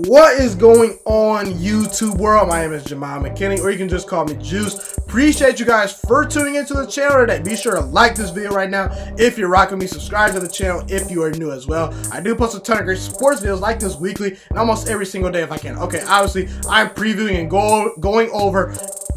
What is going on, YouTube world? My name is Ghiman Mckinney, or you can just call me Juice. Appreciate you guys for tuning into the channel today. Be sure to like this video right now if you're rocking me. Subscribe to the channel if you are new as well. I do post a ton of great sports videos like this weekly and almost every single day if I can. Okay, obviously I'm previewing and going over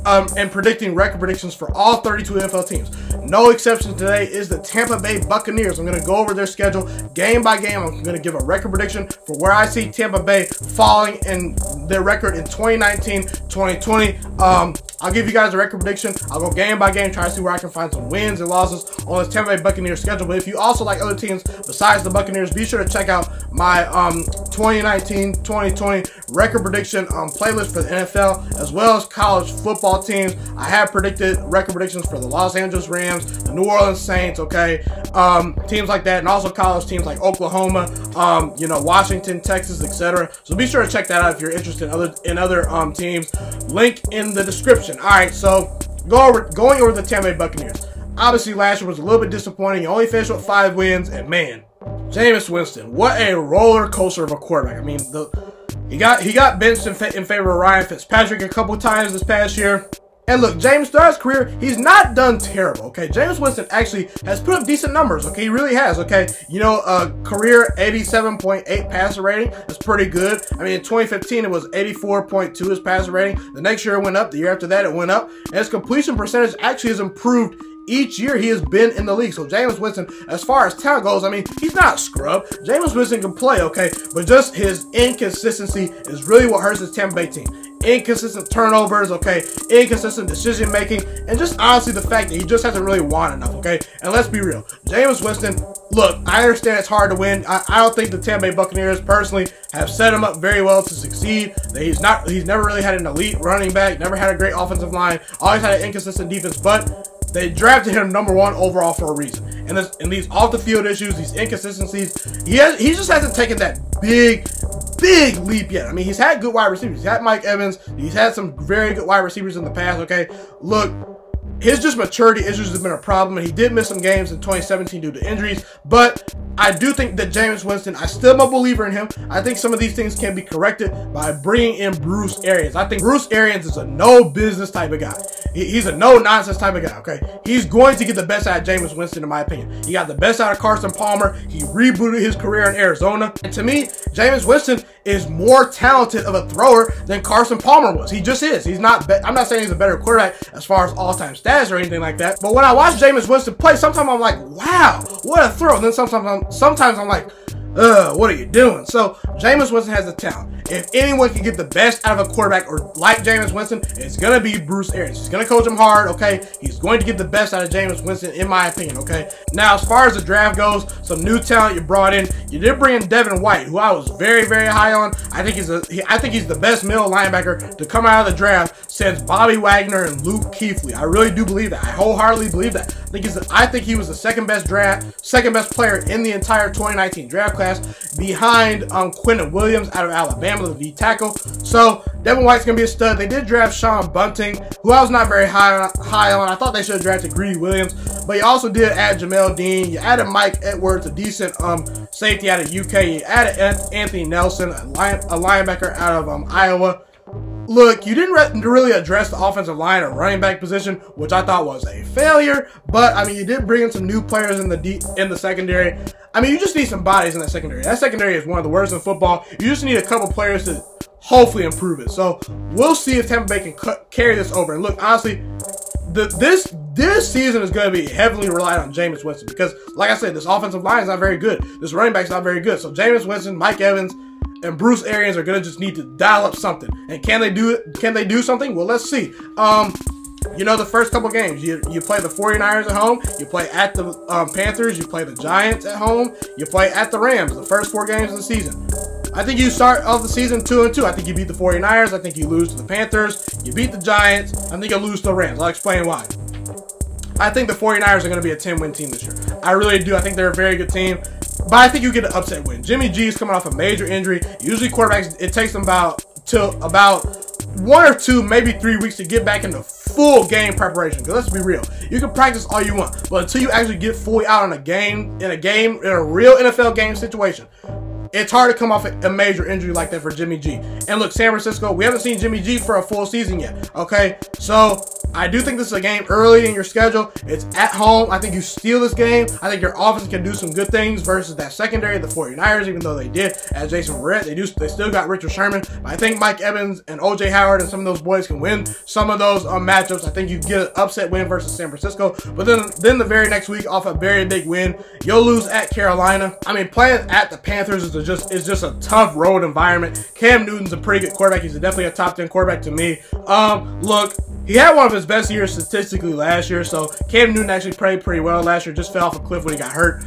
and predicting record predictions for all 32 NFL teams. No exception today is the Tampa Bay Buccaneers. I'm going to go over their schedule game by game. I'm going to give a record prediction for where I see Tampa Bay falling in their record in 2019-2020. I'll give you guys a record prediction. I'll go game by game, try to see where I can find some wins and losses on this Tampa Bay Buccaneers schedule. But if you also like other teams besides the Buccaneers, be sure to check out my 2019-2020 record prediction playlist for the NFL as well as college football teams. I have predicted record predictions for the Los Angeles Rams, the New Orleans Saints, okay, teams like that, and also college teams like Oklahoma, you know, Washington, Texas, etc. So be sure to check that out if you're interested in other teams. Link in the description. All right, so going over the Tampa Bay Buccaneers. Obviously, last year was a little bit disappointing. You only finished with 5 wins, and man, Jameis Winston, what a roller coaster of a quarterback. I mean, he got benched in favor of Ryan Fitzpatrick a couple times this past year. And look, James, throughout his career, he's not done terrible, okay? Jameis Winston actually has put up decent numbers, okay? He really has, okay? You know, career 87.8 passer rating. That's pretty good. I mean, in 2015, it was 84.2 his passer rating. The next year it went up. The year after that, it went up. And his completion percentage actually has improved each year he has been in the league. So Jameis Winston, as far as talent goes, I mean, he's not a scrub. Jameis Winston can play, okay? But just his inconsistency is really what hurts his Tampa Bay team. Inconsistent turnovers, okay? Inconsistent decision making, and just honestly the fact that he just hasn't really won enough, okay? And let's be real, Jameis Winston, look, I understand it's hard to win. I don't think the Tampa Bay Buccaneers personally have set him up very well to succeed. He's never really had an elite running back, never had a great offensive line, always had an inconsistent defense, but they drafted him #1 overall for a reason. And these off-the-field issues, these inconsistencies, he just hasn't taken that big leap yet. I mean, he's had good wide receivers. He's had Mike Evans. He's had some very good wide receivers in the past, okay? Look, his just maturity issues have been a problem, and he did miss some games in 2017 due to injuries, but I do think that Jameis Winston, I still am a believer in him. I think some of these things can be corrected by bringing in Bruce Arians. I think Bruce Arians is a no-business type of guy. He's a no-nonsense type of guy, okay? He's going to get the best out of Jameis Winston, in my opinion. He got the best out of Carson Palmer. He rebooted his career in Arizona. And to me, Jameis Winston is more talented of a thrower than Carson Palmer was. He just is. He's not. I'm not saying he's a better quarterback as far as all-time stats or anything like that. But when I watch Jameis Winston play, sometimes I'm like, wow, what a throw. And then sometimes I'm like, what are you doing? So Jameis Winston has the talent. If anyone can get the best out of a quarterback or like Jameis Winston, it's going to be Bruce Arians. He's going to coach him hard, okay? He's going to get the best out of Jameis Winston, in my opinion, okay? Now, as far as the draft goes, some new talent you brought in. You did bring in Devin White, who I was very, very high on. I think he's the best middle linebacker to come out of the draft since Bobby Wagner and Luke Kuechly. I really do believe that. I wholeheartedly believe that. I think he was the second best player in the entire 2019 draft class, behind Quentin Williams out of Alabama, the D tackle. So Devin White's gonna be a stud. They did draft Sean Bunting, who I was not very high on. I thought they should have drafted Greedy Williams, but you also did add Jamel Dean. You added Mike Edwards, a decent safety out of UK. You added Anthony Nelson, a linebacker out of Iowa. Look, you didn't really address the offensive line or running back position, which I thought was a failure. But I mean, you did bring in some new players in the secondary. I mean, you just need some bodies in that secondary. That secondary is one of the worst in football. You just need a couple players to hopefully improve it. So we'll see if Tampa Bay can carry this over. And look, honestly, this season is going to be heavily reliant on Jameis Winston because, like I said, this offensive line is not very good. This running back is not very good. So Jameis Winston, Mike Evans, and Bruce Arians are gonna just need to dial up something. And can they do it? Can they do something? Well, let's see. You know, the first couple games, you play the 49ers at home, you play at the Panthers, you play the Giants at home, you play at the Rams, the first 4 games of the season. I think you start off the season 2-2. I think you beat the 49ers. I think you lose to the Panthers. You beat the Giants. I think you lose to the Rams. I'll explain why. I think the 49ers are going to be a 10-win team this year. I really do. I think they're a very good team. But I think you get an upset win. Jimmy G is coming off a major injury. Usually quarterbacks, it takes them about 1 or 2, maybe 3 weeks to get back into full game preparation. Because let's be real, you can practice all you want, but until you actually get fully out in a real NFL game situation, it's hard to come off a major injury like that for Jimmy G. And look, San Francisco, we haven't seen Jimmy G for a full season yet, okay? So I do think this is a game early in your schedule. It's at home. I think you steal this game. I think your offense can do some good things versus that secondary, the 49ers, even though they did add Jason Verrett. They still got Richard Sherman. But I think Mike Evans and O.J. Howard and some of those boys can win some of those matchups. I think you get an upset win versus San Francisco. But then the very next week, off a very big win, you'll lose at Carolina. I mean, playing at the Panthers is just a tough road environment. Cam Newton's a pretty good quarterback. He's definitely a top 10 quarterback to me. Look, he had one of his best years statistically last year, so Cam Newton actually played pretty well last year, just fell off a cliff when he got hurt.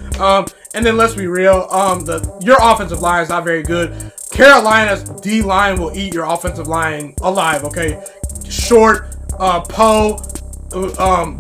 And then let's be real, your offensive line is not very good. Carolina's D-line will eat your offensive line alive, okay? Short, Poe,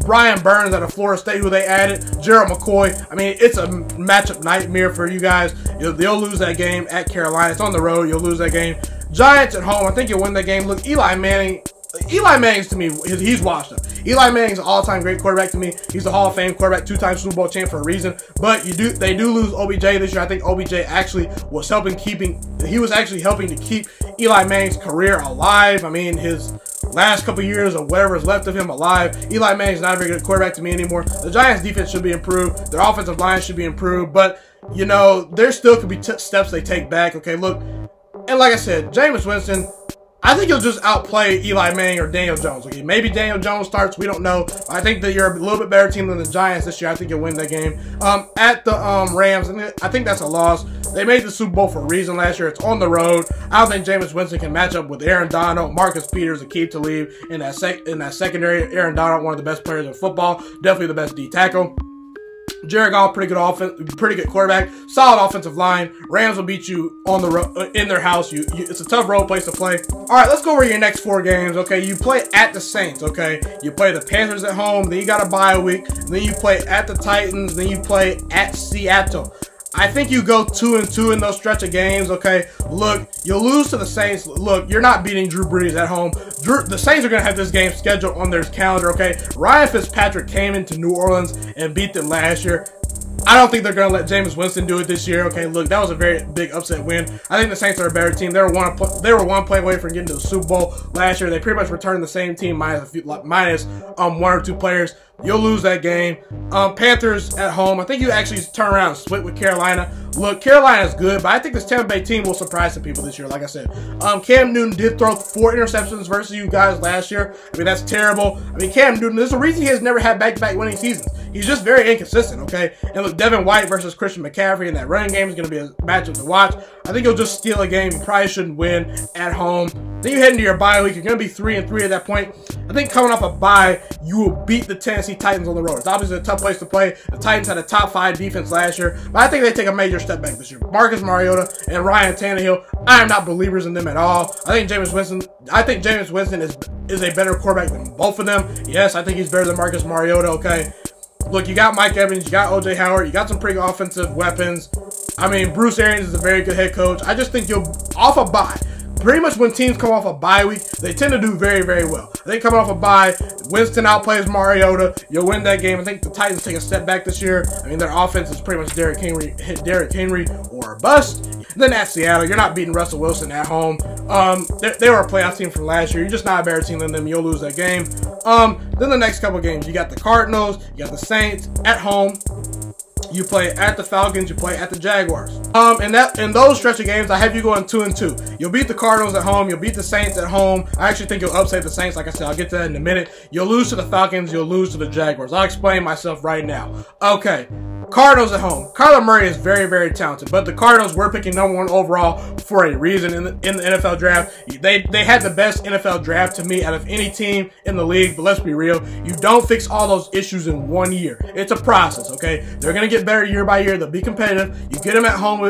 Brian Burns out of Florida State, who they added, Gerald McCoy. I mean, it's a matchup nightmare for you guys. They'll lose that game at Carolina. It's on the road. You'll lose that game. Giants at home. I think you'll win that game. Look, Eli Manning's to me, he's washed up. Eli Manning's an all-time great quarterback to me. He's a Hall of Fame quarterback, 2-time Super Bowl champ for a reason. But they do lose OBJ this year. I think OBJ actually was helping to keep Eli Manning's career alive. I mean, his last couple years or whatever is left of him alive. Eli Manning's not a very good quarterback to me anymore. The Giants' defense should be improved. Their offensive line should be improved. But, you know, there still could be steps they take back. Okay, look, and like I said, Jameis Winston, I think he'll just outplay Eli Manning or Daniel Jones. Okay, maybe Daniel Jones starts. We don't know. I think that you're a little bit better team than the Giants this year. I think you'll win that game. At the Rams, I think that's a loss. They made the Super Bowl for a reason last year. It's on the road. I don't think Jameis Winston can match up with Aaron Donald, Marcus Peters, and Aqib Talib in that secondary. Aaron Donald, one of the best players in football, definitely the best D tackle. Jared Goff, pretty good quarterback, solid offensive line. Rams will beat you on the road in their house. It's a tough road place to play. All right, let's go over your next 4 games. Okay, you play at the Saints. Okay, you play the Panthers at home. Then you got a bye week. Then you play at the Titans. Then you play at Seattle. I think you go 2-2 in those stretch of games, okay? Look, you'll lose to the Saints. Look, you're not beating Drew Brees at home. The Saints are going to have this game scheduled on their calendar, okay? Ryan Fitzpatrick came into New Orleans and beat them last year. I don't think they're going to let Jameis Winston do it this year. Okay, look, that was a very big upset win. I think the Saints are a better team. They were one play away from getting to the Super Bowl last year. They pretty much returned the same team minus 1 or 2 players. You'll lose that game. Panthers at home. I think you actually turn around and split with Carolina. Look, Carolina's good, but I think this Tampa Bay team will surprise some people this year, like I said. Cam Newton did throw 4 interceptions versus you guys last year. I mean, that's terrible. I mean, Cam Newton, there's a reason he has never had back-to-back winning seasons. He's just very inconsistent, okay? And look, Devin White versus Christian McCaffrey in that running game is going to be a matchup to watch. I think you'll just steal a game you probably shouldn't win at home. Then you head into your bye week. You're going to be 3-3 at that point. I think coming off a bye, you will beat the Tennessee Titans on the road. It's obviously a tough place to play. The Titans had a top 5 defense last year, but I think they take a major step back this year. Marcus Mariota and Ryan Tannehill, I am not believers in them at all. I think Jameis Winston is a better quarterback than both of them. Yes, I think he's better than Marcus Mariota, okay? Look, you got Mike Evans, you got O.J. Howard, you got some pretty offensive weapons. I mean, Bruce Arians is a very good head coach. I just think you'll, off a bye, pretty much when teams come off a bye week, they tend to do very, very well. I think coming off a bye, Winston outplays Mariota. You'll win that game. I think the Titans take a step back this year. I mean, their offense is pretty much Derrick Henry or bust. And then at Seattle, you're not beating Russell Wilson at home. They were a playoff team from last year. You're just not a better team than them. You'll lose that game. Then the next couple games, you got the Cardinals, you got the Saints at home. You play at the Falcons, you play at the Jaguars. In those stretch of games, I have you going 2-2. You'll beat the Cardinals at home, you'll beat the Saints at home. I actually think you'll upset the Saints, like I said, I'll get to that in a minute. You'll lose to the Falcons, you'll lose to the Jaguars. I'll explain myself right now. Okay. Cardinals at home. Kyler Murray is very, very talented, but the Cardinals were picking #1 overall for a reason in the NFL draft. They had the best NFL draft to me out of any team in the league, but let's be real. You don't fix all those issues in 1 year. It's a process, okay? They're going to get better year by year. They'll be competitive. You get them at home.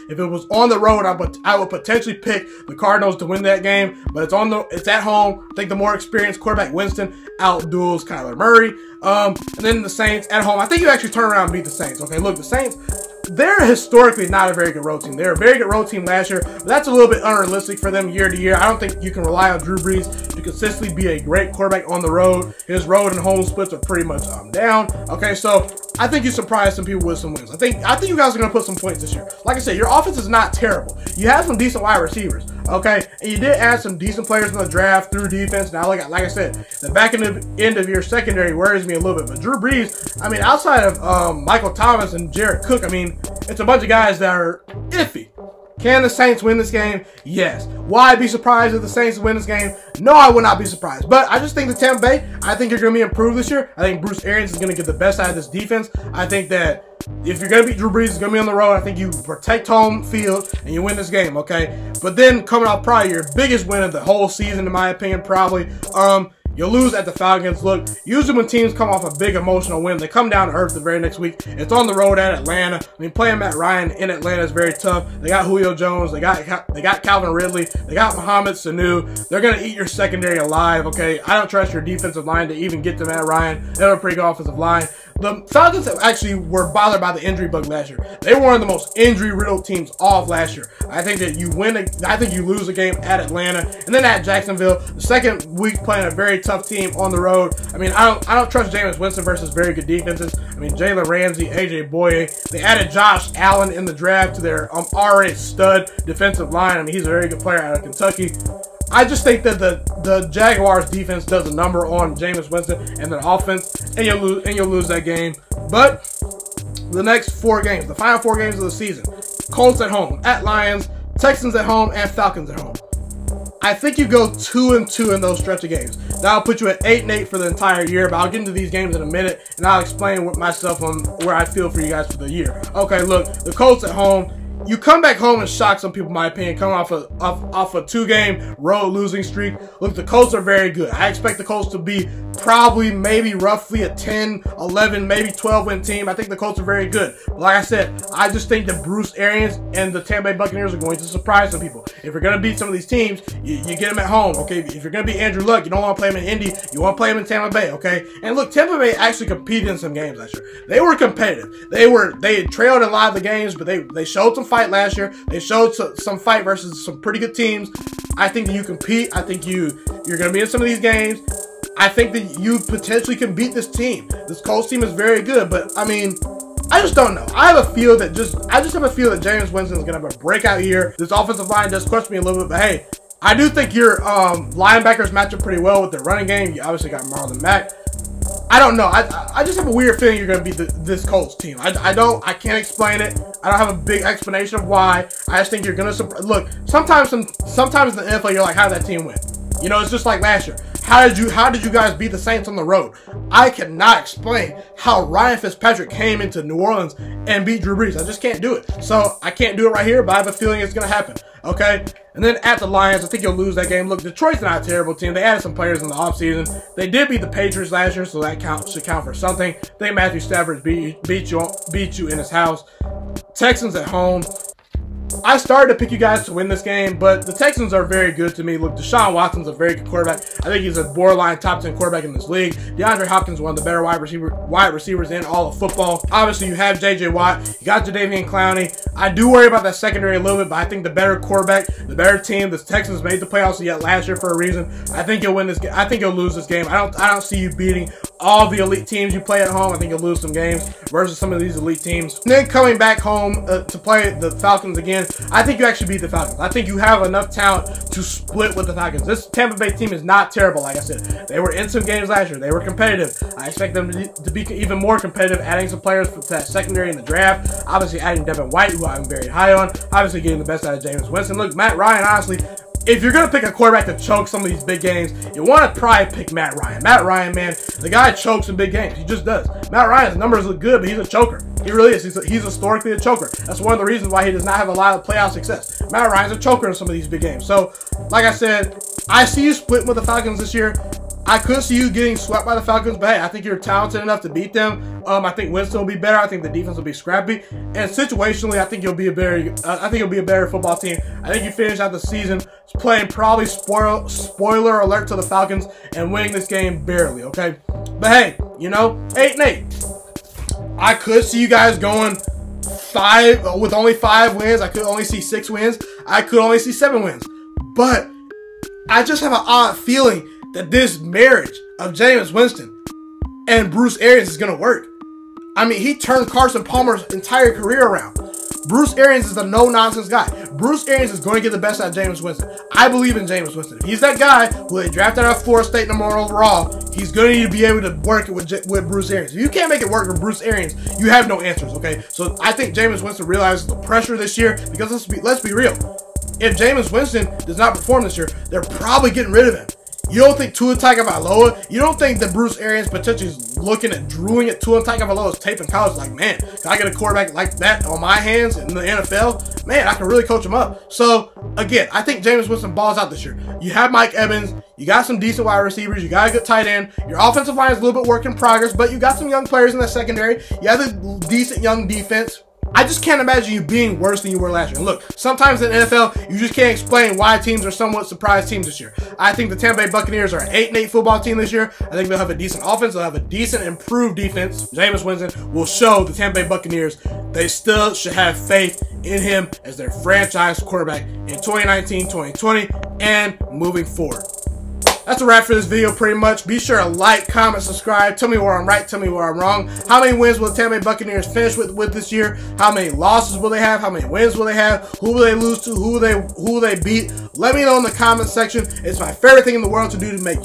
If it was on the road, I would potentially pick the Cardinals to win that game, but it's at home. I think the more experienced quarterback, Winston, outduels Kyler Murray. And then the Saints at home. I think you actually turn around and beat the Saints. Okay, look, the Saints, they're historically not a very good road team. They're a very good road team last year, but that's a little bit unrealistic for them year to year. I don't think you can rely on Drew Brees to consistently be a great quarterback on the road. His road and home splits are pretty much down. Okay, so I think you surprised some people with some wins. I think you guys are going to put some points this year. Like I said, your offense is not terrible. You have some decent wide receivers, okay? And you did add some decent players in the draft through defense. Now, like I said, the back end of your secondary worries me a little bit. But Drew Brees, I mean, outside of Michael Thomas and Jared Cook, I mean, it's a bunch of guys that are iffy. Can the Saints win this game? Yes. Will I be surprised if the Saints win this game? No, I would not be surprised. But I just think the Tampa Bay, I think you're going to be improved this year. I think Bruce Arians is going to get the best out of this defense. I think that if you're going to beat Drew Brees, it's going to be on the road. I think you protect home field and you win this game, okay? But then coming off probably your biggest win of the whole season, in my opinion, probably, you'll lose at the Falcons. Look, usually when teams come off a big emotional win, they come down to earth the very next week. It's on the road at Atlanta. I mean, playing Matt Ryan in Atlanta is very tough. They got Julio Jones. They got Calvin Ridley. They got Mohamed Sanu. They're going to eat your secondary alive, okay? I don't trust your defensive line to even get to Matt Ryan. They have a pretty good offensive line. The Falcons actually were bothered by the injury bug last year. They were one of the most injury-riddled teams off last year. I think that you win. I think you lose a game at Atlanta and then at Jacksonville. The second week playing a very tough team on the road. I mean, I don't trust Jameis Winston versus very good defenses. I mean, Jalen Ramsey, AJ Boye. They added Josh Allen in the draft to their already stud defensive line. I mean, he's a very good player out of Kentucky. I just think that the Jaguars defense does a number on Jameis Winston and their offense, and you'll lose that game. But the next 4 games, the final 4 games of the season, Colts at home, at Lions, Texans at home, and Falcons at home. I think you go 2-2 in those stretch of games. That'll put you at 8-8 for the entire year, but I'll get into these games in a minute, and I'll explain myself on where I feel for you guys for the year. Okay, look, the Colts at home. You come back home and shock some people, in my opinion, coming off a 2-game road losing streak. Look, the Colts are very good. I expect the Colts to be probably, maybe, roughly a 10, 11, maybe 12-win team. I think the Colts are very good. But like I said, I just think that Bruce Arians and the Tampa Bay Buccaneers are going to surprise some people. If you're going to beat some of these teams, you get them at home, okay? If you're going to beat Andrew Luck, you don't want to play him in Indy. You want to play him in Tampa Bay, okay? And look, Tampa Bay actually competed in some games last year. They were competitive. They had trailed in a lot of the games, but they showed some fight last year. They showed some fight versus some pretty good teams. I think that you compete. I think you're going to be in some of these games. I think that you potentially can beat this team. This Colts team is very good, but I mean, I just don't know. I have a feel that Jameis Winston is going to have a breakout year. This offensive line does question me a little bit, but hey, I do think your linebackers match up pretty well with their running game. You obviously got Marlon Mack. I don't know. I just have a weird feeling you're going to beat this Colts team. I can't explain it. I don't have a big explanation of why. I just think you're going to look. Sometimes in the NFL, you're like, how did that team win? You know, it's just like last year. How did you guys beat the Saints on the road? I cannot explain how Ryan Fitzpatrick came into New Orleans and beat Drew Brees. I just can't do it. So I can't do it right here, but I have a feeling it's going to happen. Okay? And then at the Lions, I think you'll lose that game. Look, Detroit's not a terrible team. They added some players in the offseason. They did beat the Patriots last year, so that should count for something. I think Matthew Stafford beat you in his house. Texans at home. I started to pick you guys to win this game, but the Texans are very good to me. Look, Deshaun Watson's a very good quarterback. I think he's a borderline top 10 quarterback in this league. DeAndre Hopkins is one of the better wide receivers in all of football. Obviously, you have J.J. Watt. You got Jadeveon Clowney. I do worry about that secondary a little bit, but I think the better quarterback, the better team. The Texans made the playoffs yet last year for a reason. I think you'll win this game. I think you'll lose this game. I don't see you beating all the elite teams you play at home. I think you'll lose some games versus some of these elite teams. And then coming back home to play the Falcons again, I think you actually beat the Falcons. I think you have enough talent to split with the Falcons. This Tampa Bay team is not terrible, like I said. They were in some games last year. They were competitive. I expect them to be even more competitive, adding some players to that secondary in the draft. Obviously, adding Devin White, who I'm very high on. Obviously, getting the best out of Jameis Winston. Look, Matt Ryan, honestly, if you're going to pick a quarterback to choke some of these big games, you want to probably pick Matt Ryan. Matt Ryan, man, the guy chokes in big games. He just does. Matt Ryan's numbers look good, but he's a choker. He really is. He's historically a choker. That's one of the reasons why he does not have a lot of playoff success. Matt Ryan's a choker in some of these big games. So, like I said, I see you splitting with the Falcons this year. I could see you getting swept by the Falcons, but hey, I think you're talented enough to beat them. I think Winston will be better. I think the defense will be scrappy, and situationally, I think you'll be a better football team. I think you finish out the season playing probably spoiler alert to the Falcons and winning this game barely. Okay, but hey, you know, 8-8. I could see you guys going 5 with only 5 wins. I could only see 6 wins. I could only see 7 wins, but I just have an odd feeling that this marriage of Jameis Winston and Bruce Arians is going to work. I mean, he turned Carson Palmer's entire career around. Bruce Arians is a no-nonsense guy. Bruce Arians is going to get the best out of Jameis Winston. I believe in Jameis Winston. If he's that guy who they drafted out of Florida State #1 overall, he's going to need to be able to work it with Bruce Arians. If you can't make it work with Bruce Arians, you have no answers, okay? So I think Jameis Winston realizes the pressure this year because let's be real. If Jameis Winston does not perform this year, they're probably getting rid of him. You don't think Tua Tagovailoa, you don't think that Bruce Arians potentially is looking at drooling at Tua Tagovailoa's tape in college like, man, can I get a quarterback like that on my hands in the NFL? Man, I can really coach him up. So, again, I think Jameis Winston balls out this year. You have Mike Evans, you got some decent wide receivers, you got a good tight end, your offensive line is a little bit work in progress, but you got some young players in the secondary, you have a decent young defense. I just can't imagine you being worse than you were last year. And look, sometimes in the NFL, you just can't explain why teams are somewhat surprise teams this year. I think the Tampa Bay Buccaneers are an 8-8 football team this year. I think they'll have a decent offense. They'll have a decent, improved defense. Jameis Winston will show the Tampa Bay Buccaneers they still should have faith in him as their franchise quarterback in 2019, 2020, and moving forward. That's a wrap for this video pretty much. Be sure to like, comment, subscribe. Tell me where I'm right. Tell me where I'm wrong. How many wins will the Tampa Bay Buccaneers finish with this year? How many losses will they have? How many wins will they have? Who will they lose to? Who will they beat? Let me know in the comment section. It's my favorite thing in the world to do to make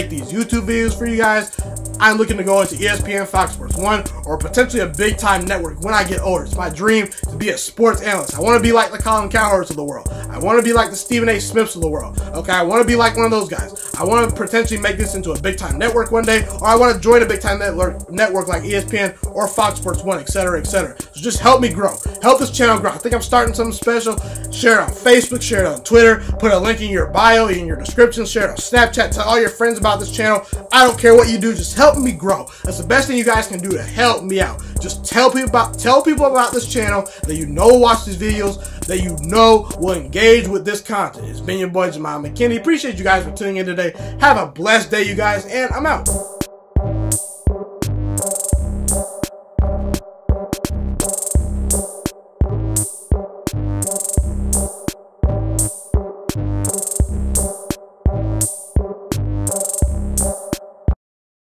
these YouTube videos for you guys. I'm looking to go into ESPN, Fox Sports 1, or potentially a big-time network when I get older. It's my dream to be a sports analyst. I want to be like the Colin Cowherds of the world. I want to be like the Stephen A. Smiths of the world. Okay, I want to be like one of those guys. I want to potentially make this into a big-time network one day, or I want to join a big-time network like ESPN or Fox Sports 1, etc., etc. So just help me grow. Help this channel grow. I think I'm starting something special. Share it on Facebook. Share it on Twitter. Put a link in your bio, in your description. Share it on Snapchat. Tell all your friends about this channel. I don't care what you do. Just help me grow. That's the best thing you guys can do to help me out. Just tell people about this channel that you know will watch these videos, that you know will engage with this content. It's been your boy, Ghiman Mckinney. Appreciate you guys for tuning in today. Have a blessed day, you guys, and I'm out.